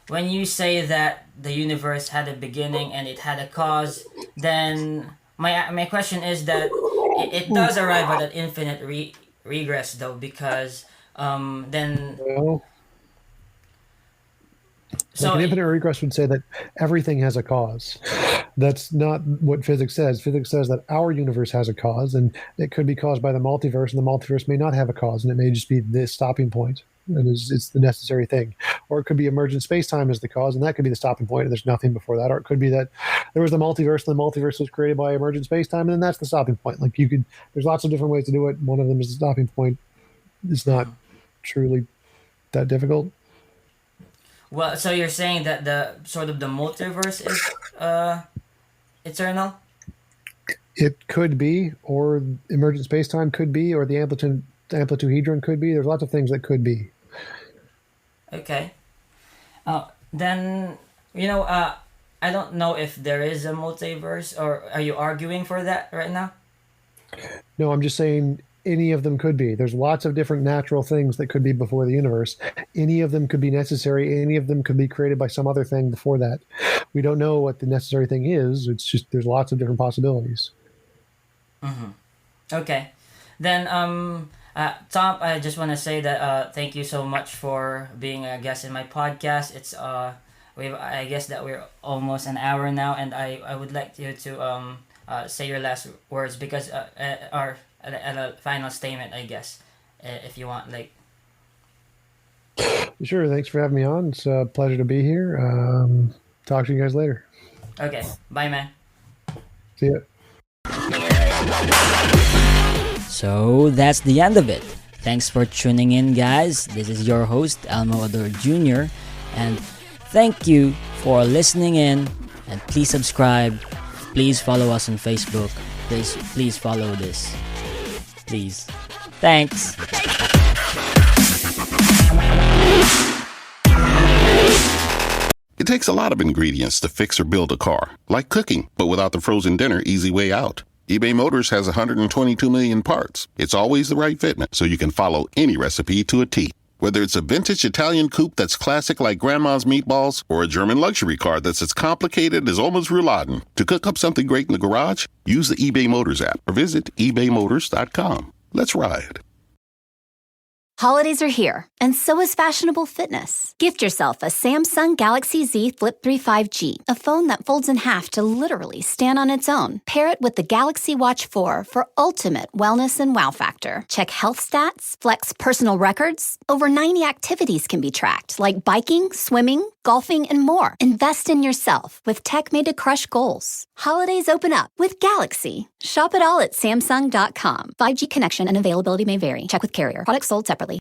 C: when you say that the universe had a beginning and it had a cause, then my question is that it does arrive at an infinite regress though, because then
D: Well,
C: so
D: an infinite regress would say that everything has a cause. That's not what physics says. Physics says that our universe has a cause, and it could be caused by the multiverse, and the multiverse may not have a cause, and it may just be this stopping point, and it's the necessary thing. Or it could be emergent space-time as the cause, and that could be the stopping point, and there's nothing before that. Or it could be that there was the multiverse, and the multiverse was created by emergent space-time, and then that's the stopping point. Like there's lots of different ways to do it. One of them is the stopping point. It's not truly that difficult.
C: well, so you're saying that the sort of the multiverse is eternal?
D: It could be, or emergent space-time could be, or the amplitude-hedron could be. There's lots of things that could be.
C: Okay. Then I don't know if there is a multiverse, or are you arguing for that right now?
D: No, I'm just saying any of them could be. There's lots of different natural things that could be before the universe. Any of them could be necessary. Any of them could be created by some other thing before that. We don't know what the necessary thing is. It's just there's lots of different possibilities.
C: Okay. Then Tom, I just want to say that thank you so much for being a guest in my podcast. It's I guess that we're almost an hour now, and I would like you to say your last words, because or a final statement, I guess, if you want, like.
D: Sure. Thanks for having me on. It's a pleasure to be here. Talk to you guys later.
C: Okay. Bye, man.
D: See ya.
E: So that's the end of it. Thanks for tuning in, guys. This is your host, Elmo Ador Jr. And thank you for listening in. And please subscribe. Please follow us on Facebook. Please follow this. Please. Thanks.
A: It takes a lot of ingredients to fix or build a car, like cooking, but without the frozen dinner easy way out. eBay Motors has 122 million parts. It's always the right fitment, so you can follow any recipe to a T. Whether it's a vintage Italian coupe that's classic like grandma's meatballs, or a German luxury car that's as complicated as Oma's rouladen, to cook up something great in the garage, use the eBay Motors app or visit ebaymotors.com. Let's ride.
B: Holidays are here, and so is fashionable fitness. Gift yourself a Samsung Galaxy Z Flip 3 5G, a phone that folds in half to literally stand on its own. Pair it with the Galaxy Watch 4 for ultimate wellness and wow factor. Check health stats, flex personal records. Over 90 activities can be tracked, like biking, swimming, golfing, and more. Invest in yourself with tech made to crush goals. Holidays open up with Galaxy. Shop it all at Samsung.com. 5G connection and availability may vary. Check with carrier. Products sold separately.